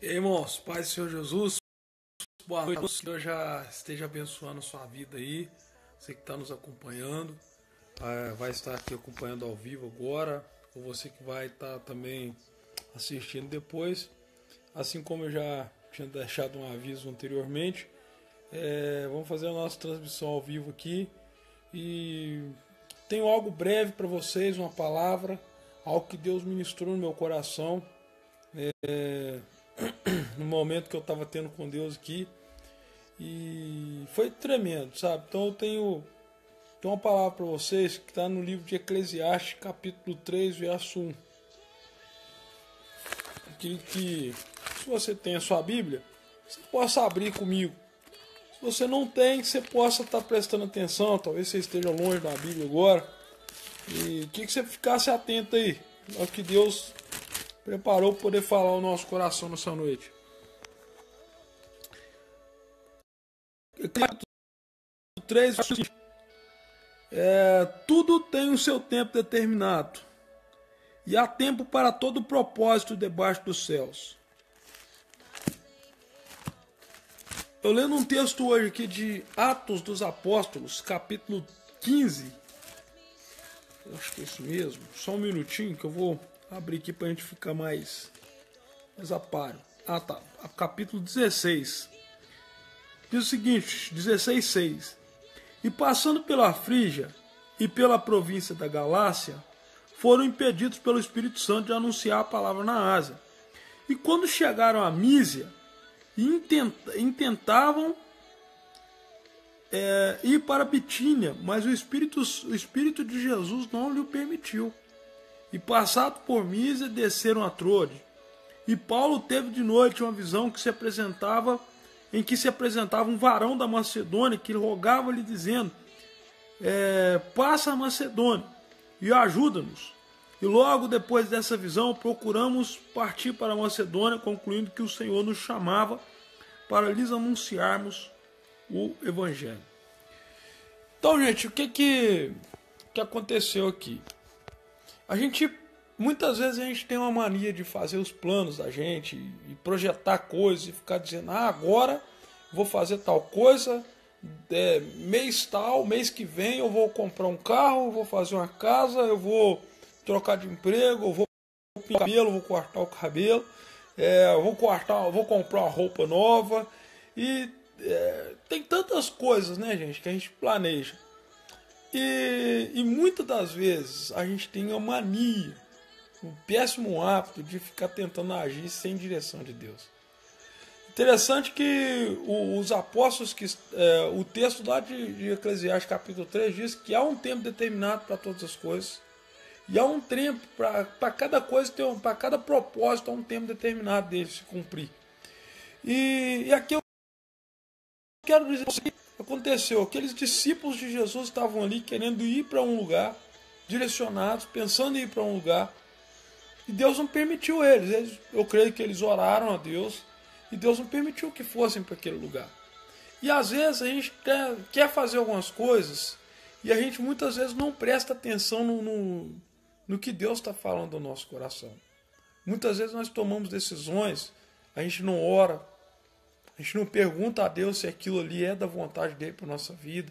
E aí, irmãos, Paz do Senhor Jesus, boa noite. Que o Senhor já esteja abençoando a sua vida aí. Você que está nos acompanhando, vai estar aqui acompanhando ao vivo agora, ou você que vai estar também assistindo depois. Assim como eu já tinha deixado um aviso anteriormente, vamos fazer a nossa transmissão ao vivo aqui. E tenho algo breve para vocês, uma palavra, algo que Deus ministrou no meu coração no momento que eu estava tendo com Deus aqui. E foi tremendo, sabe? Então eu tenho uma palavra para vocês que está no livro de Eclesiastes, capítulo 3, verso 1. Aquilo que, se você tem a sua Bíblia, você possa abrir comigo. Se você não tem, você possa estar prestando atenção. Talvez você esteja longe da Bíblia agora. E que você ficasse atento aí ao que Deus preparou para poder falar ao nosso coração nessa noite. Capítulo 3, tudo tem o seu tempo determinado, e há tempo para todo propósito debaixo dos céus. Eu lendo um texto hoje aqui de Atos dos Apóstolos, capítulo 15. Eu acho que é isso mesmo. Só um minutinho que eu vou abrir aqui para a gente ficar mais a par. Ah, tá. Capítulo 16. Diz o seguinte, 16:6. E passando pela Frígia e pela província da Galácia, foram impedidos pelo Espírito Santo de anunciar a palavra na Ásia. E quando chegaram a Mísia, intentavam ir para Bitínia, mas o Espírito de Jesus não lhe permitiu. E passado por Mísia, desceram a Trode. E Paulo teve de noite uma visão em que se apresentava um varão da Macedônia que rogava-lhe dizendo: passa a Macedônia e ajuda-nos. E logo depois dessa visão procuramos partir para a Macedônia, concluindo que o Senhor nos chamava para lhes anunciarmos o Evangelho. Então, gente, o que aconteceu aqui? Muitas vezes a gente tem uma mania de fazer os planos da gente e projetar coisas e ficar dizendo: agora vou fazer tal coisa, mês tal, mês que vem eu vou comprar um carro, eu vou fazer uma casa, eu vou trocar de emprego, eu vou pintar o cabelo, vou cortar o cabelo, vou comprar uma roupa nova. E tem tantas coisas, né, gente, que a gente planeja. E muitas das vezes a gente tem uma mania, um péssimo hábito de ficar tentando agir sem direção de Deus. Interessante que os apóstolos, o texto lá de Eclesiastes capítulo 3 diz que há um tempo determinado para todas as coisas. E há um tempo para cada coisa, para cada propósito, há um tempo determinado dele se cumprir. E aqui eu quero dizer o que aconteceu. Aqueles discípulos de Jesus estavam ali querendo ir para um lugar, direcionados, pensando em ir para um lugar. E Deus não permitiu eles. Eu creio que eles oraram a Deus e Deus não permitiu que fossem para aquele lugar. E às vezes a gente quer fazer algumas coisas e a gente muitas vezes não presta atenção no que Deus está falando no nosso coração. Muitas vezes nós tomamos decisões, a gente não ora, a gente não pergunta a Deus se aquilo ali é da vontade dele para a nossa vida.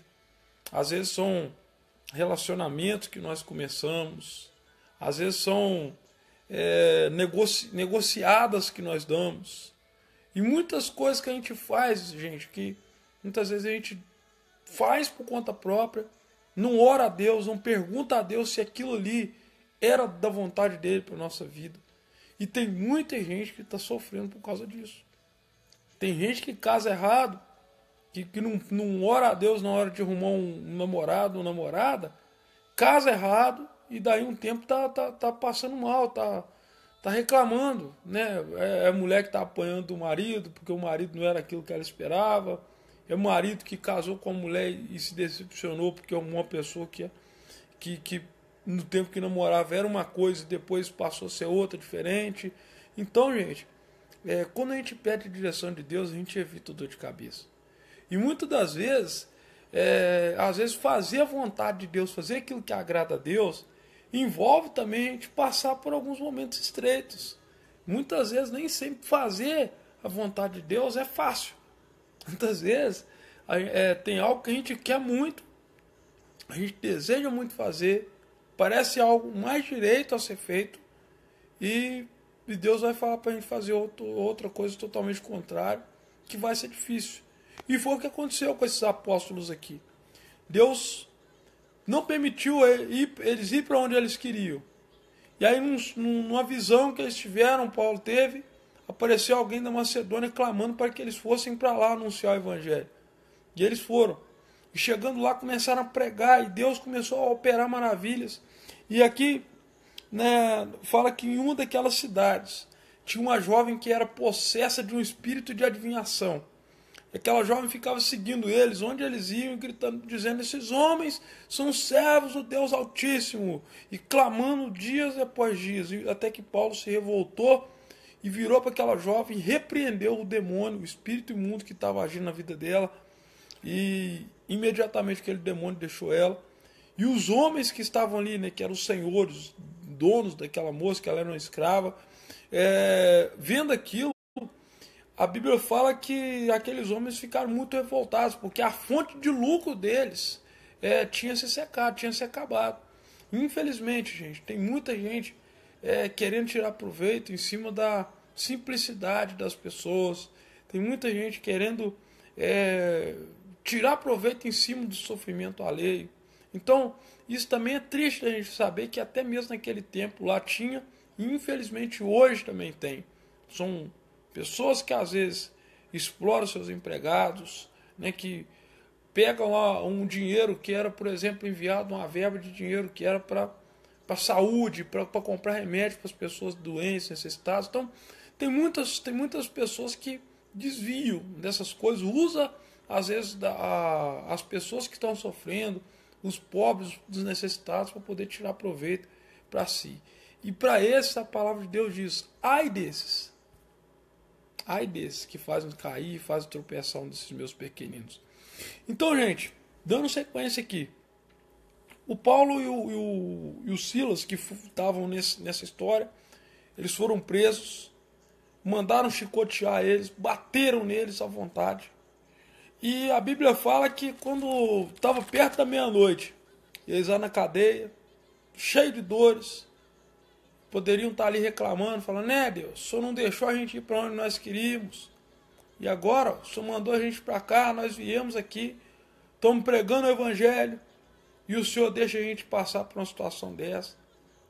Às vezes são relacionamentos que nós começamos, às vezes são negociadas que nós damos. E muitas coisas que a gente faz, gente, que muitas vezes a gente faz por conta própria, não ora a Deus, não pergunta a Deus se aquilo ali era da vontade dele para a nossa vida. E tem muita gente que está sofrendo por causa disso. Tem gente que casa errado, que não ora a Deus na hora de arrumar um namorado, uma namorada, casa errado e daí um tempo tá passando mal, tá reclamando, né? É a mulher que está apanhando o marido porque o marido não era aquilo que ela esperava. É o marido que casou com a mulher e se decepcionou porque é uma pessoa que no tempo que namorava era uma coisa e depois passou a ser outra, diferente. Então, gente, quando a gente pede a direção de Deus, a gente evita dor de cabeça. E muitas das vezes, às vezes fazer a vontade de Deus, fazer aquilo que agrada a Deus, envolve também a gente passar por alguns momentos estreitos. Muitas vezes nem sempre fazer a vontade de Deus é fácil. Muitas vezes tem algo que a gente quer muito, a gente deseja muito fazer, parece algo mais direito a ser feito, e Deus vai falar para a gente fazer outra coisa totalmente contrária, que vai ser difícil. E foi o que aconteceu com esses apóstolos aqui. Deus não permitiu eles ir para onde eles queriam. E aí, numa visão que eles tiveram, Paulo teve, apareceu alguém da Macedônia clamando para que eles fossem para lá anunciar o evangelho. E eles foram. E chegando lá, começaram a pregar, e Deus começou a operar maravilhas. E aqui, né, fala que em uma daquelas cidades tinha uma jovem que era possessa de um espírito de adivinhação. Aquela jovem ficava seguindo eles, onde eles iam, gritando, dizendo: esses homens são servos do Deus Altíssimo, e clamando dias após dias, até que Paulo se revoltou e virou para aquela jovem, repreendeu o demônio, o espírito imundo que estava agindo na vida dela, e imediatamente aquele demônio deixou ela. E os homens que estavam ali, né, que eram os senhores, donos daquela moça, que ela era uma escrava, vendo aquilo, a Bíblia fala que aqueles homens ficaram muito revoltados, porque a fonte de lucro deles tinha se secado, tinha se acabado. Infelizmente, gente, tem muita gente querendo tirar proveito em cima da simplicidade das pessoas. Tem muita gente querendo tirar proveito em cima do sofrimento alheio. Então, isso também é triste a gente saber que até mesmo naquele tempo lá tinha, e infelizmente hoje também tem. São pessoas que às vezes exploram seus empregados, né, que pegam lá um dinheiro que era, por exemplo, enviado, uma verba de dinheiro que era para saúde, para comprar remédio para as pessoas doentes, necessitadas. Então, tem muitas pessoas que desviam dessas coisas, usa às vezes as pessoas que estão sofrendo, os pobres, os necessitados, para poder tirar proveito para si. E para esses, a palavra de Deus diz: ai desses que fazem cair, fazem tropeçar um desses meus pequeninos. Então, gente, dando sequência aqui, o Paulo e o Silas, que estavam nessa história, eles foram presos, mandaram chicotear eles, bateram neles à vontade. E a Bíblia fala que quando estava perto da meia-noite, eles lá na cadeia, cheio de dores, poderiam estar ali reclamando, falando: né, Deus, o Senhor não deixou a gente ir para onde nós queríamos. E agora, o Senhor mandou a gente para cá, nós viemos aqui, estamos pregando o Evangelho, e o Senhor deixa a gente passar por uma situação dessa.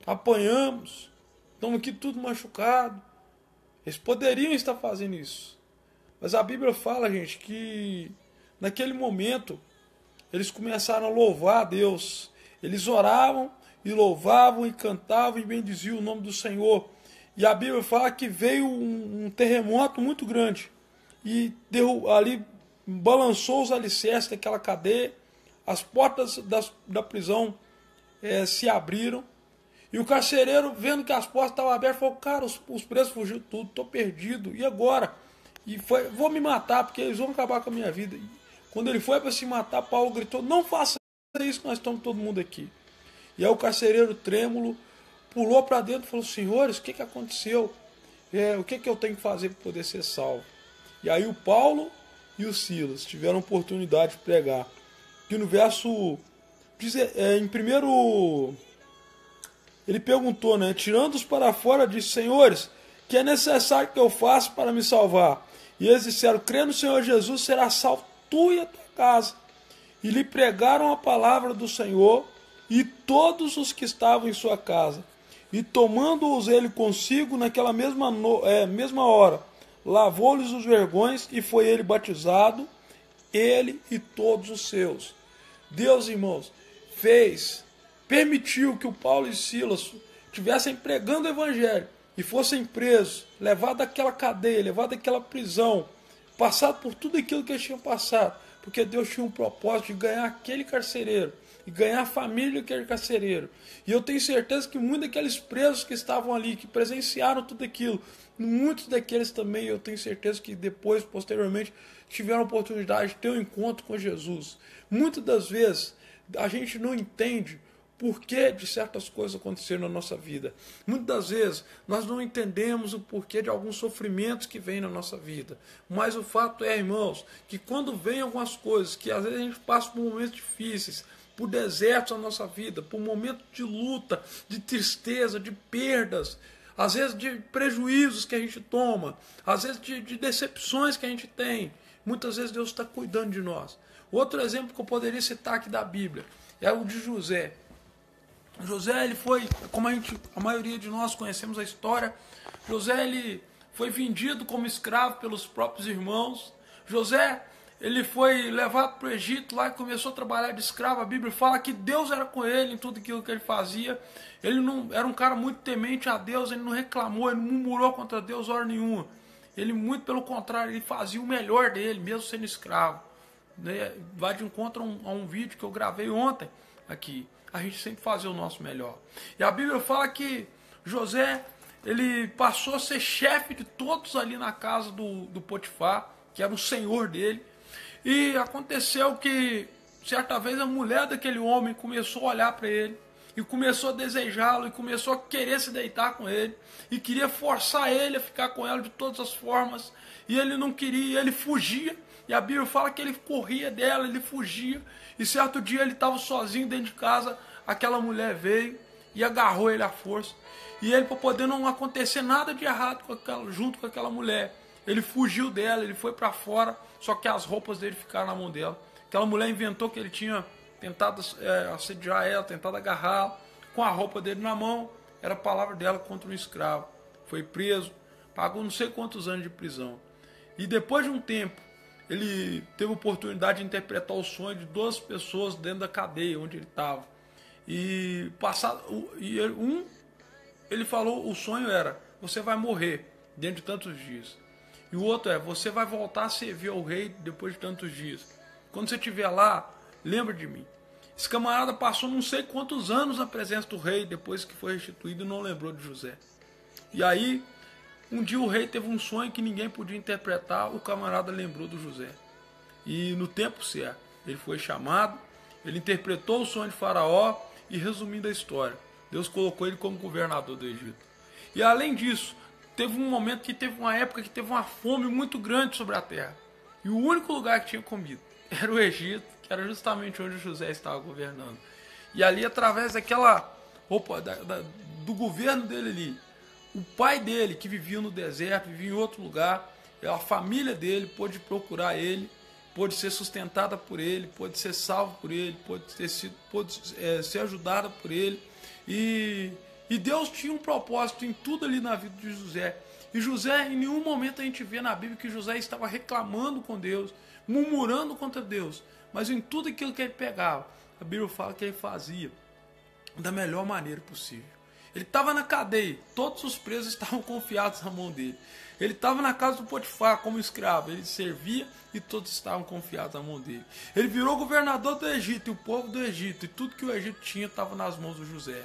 Apanhamos, estamos aqui tudo machucado. Eles poderiam estar fazendo isso. Mas a Bíblia fala, gente, que naquele momento eles começaram a louvar a Deus. Eles oravam e louvavam e cantavam e bendiziam o nome do Senhor. E a Bíblia fala que veio um terremoto muito grande. E ali balançou os alicerces daquela cadeia. As portas da prisão se abriram. E o carcereiro, vendo que as portas estavam abertas, falou: cara, os presos fugiram tudo, estou perdido. E agora? Vou me matar, porque eles vão acabar com a minha vida. E quando ele foi para se matar, Paulo gritou: não faça isso, nós estamos todo mundo aqui. E aí o carcereiro trêmulo pulou para dentro e falou: senhores, o que aconteceu? O que eu tenho que fazer para poder ser salvo? E aí o Paulo e o Silas tiveram a oportunidade de pregar. Que no verso, em primeiro, ele perguntou, né? Tirando-os para fora, disse: senhores, que é necessário que eu faça para me salvar? E eles disseram: crê no Senhor Jesus, será salvo tu e a tua casa. E lhe pregaram a palavra do Senhor e todos os que estavam em sua casa. E tomando-os ele consigo naquela mesma hora, lavou-lhes os vergões e foi ele batizado, ele e todos os seus. Deus, irmãos, permitiu que o Paulo e Silas estivessem pregando o evangelho e fossem presos, levados daquela cadeia, levados daquela prisão, passado por tudo aquilo que eles tinham passado, porque Deus tinha um propósito de ganhar aquele carcereiro e ganhar a família daquele carcereiro. E eu tenho certeza que muitos daqueles presos que estavam ali, que presenciaram tudo aquilo, muitos daqueles também, eu tenho certeza que depois, posteriormente, tiveram a oportunidade de ter um encontro com Jesus. Muitas das vezes, a gente não entende porquê de certas coisas acontecerem na nossa vida. Muitas das vezes nós não entendemos o porquê de alguns sofrimentos que vêm na nossa vida. Mas o fato é, irmãos, que quando vem algumas coisas, que às vezes a gente passa por momentos difíceis, por desertos na nossa vida, por momentos de luta, de tristeza, de perdas, às vezes de prejuízos que a gente toma, às vezes de decepções que a gente tem, muitas vezes Deus está cuidando de nós. Outro exemplo que eu poderia citar aqui da Bíblia é o de José. José, ele foi, como a maioria de nós conhecemos a história, José, ele foi vendido como escravo pelos próprios irmãos. José, ele foi levado para o Egito lá e começou a trabalhar de escravo. A Bíblia fala que Deus era com ele em tudo aquilo que ele fazia. Ele não era um cara muito temente a Deus, ele não reclamou, ele não murmurou contra Deus hora nenhuma. Ele, muito pelo contrário, ele fazia o melhor dele, mesmo sendo escravo. Vai de encontro a um vídeo que eu gravei ontem aqui. A gente sempre fazia o nosso melhor. E a Bíblia fala que José, ele passou a ser chefe de todos ali na casa do Potifar, que era o senhor dele. E aconteceu que, certa vez, a mulher daquele homem começou a olhar para ele, e começou a desejá-lo, e começou a querer se deitar com ele, e queria forçar ele a ficar com ela de todas as formas, e ele não queria, ele fugia, e a Bíblia fala que ele corria dela, ele fugia, e certo dia ele estava sozinho dentro de casa, aquela mulher veio e agarrou ele à força, e ele, para poder não acontecer nada de errado junto com aquela mulher, ele fugiu dela, ele foi para fora, só que as roupas dele ficaram na mão dela. Aquela mulher inventou que ele tinha tentado assediar ela, tentado agarrá-la, com a roupa dele na mão, era a palavra dela contra um escravo. Foi preso, pagou não sei quantos anos de prisão. E depois de um tempo, ele teve a oportunidade de interpretar o sonho de 2 pessoas dentro da cadeia onde ele estava. E ele falou, o sonho era, você vai morrer dentro de tantos dias. E o outro é, você vai voltar a servir ao rei depois de tantos dias. Quando você estiver lá, lembra de mim. Esse camarada passou não sei quantos anos na presença do rei, depois que foi restituído, e não lembrou de José. E aí, um dia o rei teve um sonho que ninguém podia interpretar, o camarada lembrou do José. E no tempo certo, ele foi chamado, ele interpretou o sonho de Faraó, e resumindo a história, Deus colocou ele como governador do Egito. E além disso, teve um momento que teve uma época que teve uma fome muito grande sobre a terra. E o único lugar que tinha comida era o Egito, que era justamente onde José estava governando. E ali, através daquela roupa, do governo dele ali, o pai dele, que vivia no deserto, vivia em outro lugar, a família dele pôde procurar ele, pôde ser sustentada por ele, pôde ser salvo por ele, pôde ser ajudada por ele. E Deus tinha um propósito em tudo ali na vida de José. E José, em nenhum momento a gente vê na Bíblia que José estava reclamando com Deus, murmurando contra Deus. Mas em tudo aquilo que ele pegava, a Bíblia fala que ele fazia da melhor maneira possível. Ele estava na cadeia, todos os presos estavam confiados na mão dele. Ele estava na casa do Potifar como escravo, ele servia e todos estavam confiados na mão dele. Ele virou governador do Egito, e o povo do Egito, e tudo que o Egito tinha estava nas mãos do José.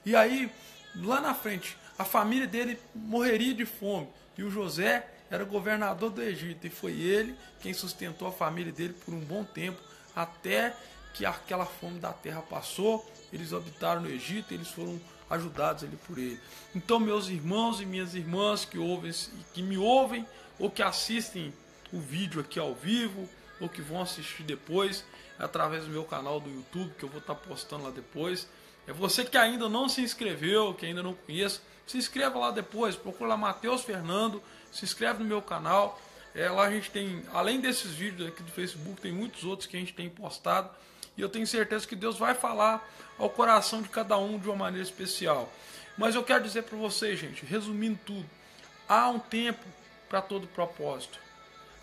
E aí, lá na frente, a família dele morreria de fome. E o José era governador do Egito. E foi ele quem sustentou a família dele por um bom tempo, até que aquela fome da terra passou. Eles habitaram no Egito, eles foram ajudados ali por ele. Então, meus irmãos e minhas irmãs que me ouvem ou que assistem o vídeo aqui ao vivo, ou que vão assistir depois, através do meu canal do YouTube, que eu vou estar postando lá depois. É você que ainda não se inscreveu, que ainda não conhece, se inscreva lá depois, procura lá Matheus Fernando, se inscreve no meu canal. Lá a gente tem, além desses vídeos aqui do Facebook, tem muitos outros que a gente tem postado. E eu tenho certeza que Deus vai falar ao coração de cada um de uma maneira especial. Mas eu quero dizer para vocês, gente, resumindo tudo, há um tempo para todo propósito.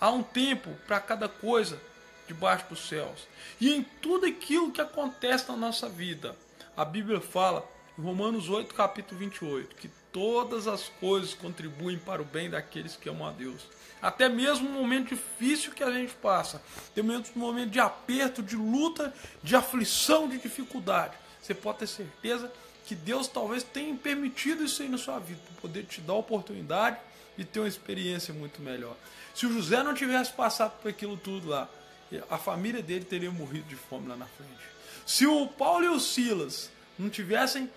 Há um tempo para cada coisa debaixo dos céus. E em tudo aquilo que acontece na nossa vida, a Bíblia fala, em Romanos 8, capítulo 28, que todas as coisas contribuem para o bem daqueles que amam a Deus. Até mesmo no momento difícil que a gente passa, tem um momento de aperto, de luta, de aflição, de dificuldade. Você pode ter certeza que Deus talvez tenha permitido isso aí na sua vida, para poder te dar a oportunidade de ter uma experiência muito melhor. Se o José não tivesse passado por aquilo tudo lá, a família dele teria morrido de fome lá na frente. Se o Paulo e o Silas não tivessem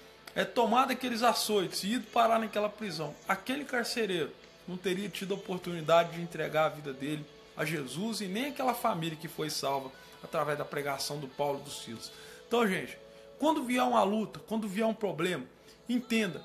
tomado aqueles açoites e ido parar naquela prisão, aquele carcereiro não teria tido a oportunidade de entregar a vida dele a Jesus e nem aquela família que foi salva através da pregação do Paulo e do Silas. Então, gente, quando vier uma luta, quando vier um problema, entenda,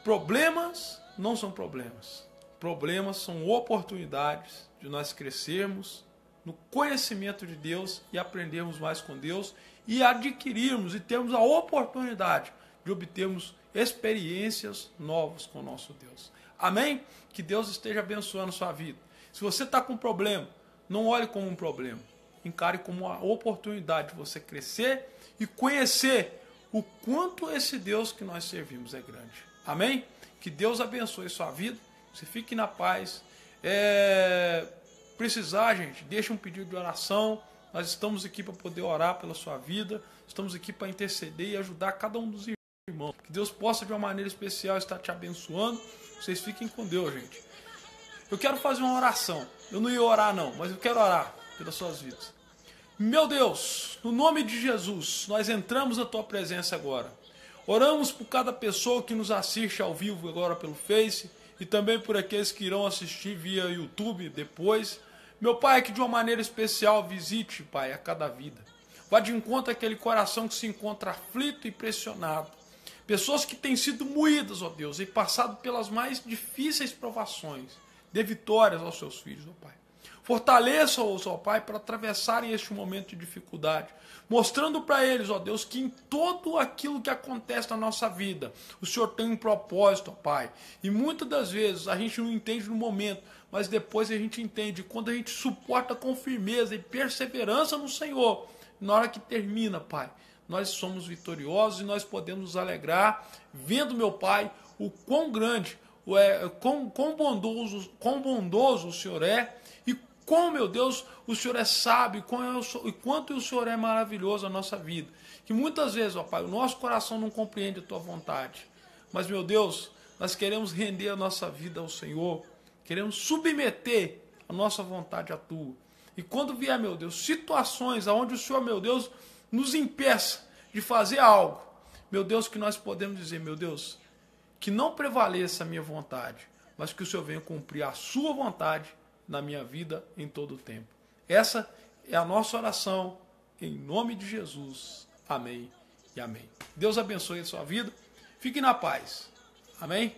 problemas não são problemas. Problemas são oportunidades de nós crescermos no conhecimento de Deus e aprendermos mais com Deus e adquirirmos e termos a oportunidade de obtermos experiências novas com o nosso Deus. Amém? Que Deus esteja abençoando a sua vida. Se você está com um problema, não olhe como um problema. Encare como uma oportunidade de você crescer e conhecer o quanto esse Deus que nós servimos é grande. Amém? Que Deus abençoe a sua vida. Você fique na paz. Precisar, gente, deixa um pedido de oração. Nós estamos aqui para poder orar pela sua vida. Estamos aqui para interceder e ajudar cada um dos irmãos. Que Deus possa, de uma maneira especial, estar te abençoando. Vocês fiquem com Deus, gente. Eu quero fazer uma oração. Eu não ia orar, não, mas eu quero orar pelas suas vidas. Meu Deus, no nome de Jesus, nós entramos na tua presença agora. Oramos por cada pessoa que nos assiste ao vivo agora pelo Face e também por aqueles que irão assistir via YouTube depois. Meu Pai, que de uma maneira especial visite, Pai, a cada vida. Vá de encontro àquele coração que se encontra aflito e pressionado. Pessoas que têm sido moídas, ó Deus, e passado pelas mais difíceis provações. Dê vitórias aos seus filhos, ó Pai. Fortaleça-os, ó Pai, para atravessarem este momento de dificuldade, mostrando para eles, ó Deus, que em todo aquilo que acontece na nossa vida, o Senhor tem um propósito, ó Pai. E muitas das vezes a gente não entende no momento, mas depois a gente entende. Quando a gente suporta com firmeza e perseverança no Senhor, na hora que termina, Pai, nós somos vitoriosos e nós podemos nos alegrar, vendo, meu Pai, o quão grande, quão bondoso o Senhor é, e como, meu Deus, o Senhor é sábio, e quanto o Senhor é maravilhoso na nossa vida. Que muitas vezes, ó Pai, o nosso coração não compreende a Tua vontade. Mas, meu Deus, nós queremos render a nossa vida ao Senhor. Queremos submeter a nossa vontade à Tua. E quando vier, meu Deus, situações onde o Senhor, meu Deus, nos impeça de fazer algo, meu Deus, que nós podemos dizer, meu Deus, que não prevaleça a minha vontade, mas que o Senhor venha cumprir a sua vontade na minha vida em todo o tempo. Essa é a nossa oração, em nome de Jesus. Amém e amém. Deus abençoe a sua vida. Fique na paz. Amém?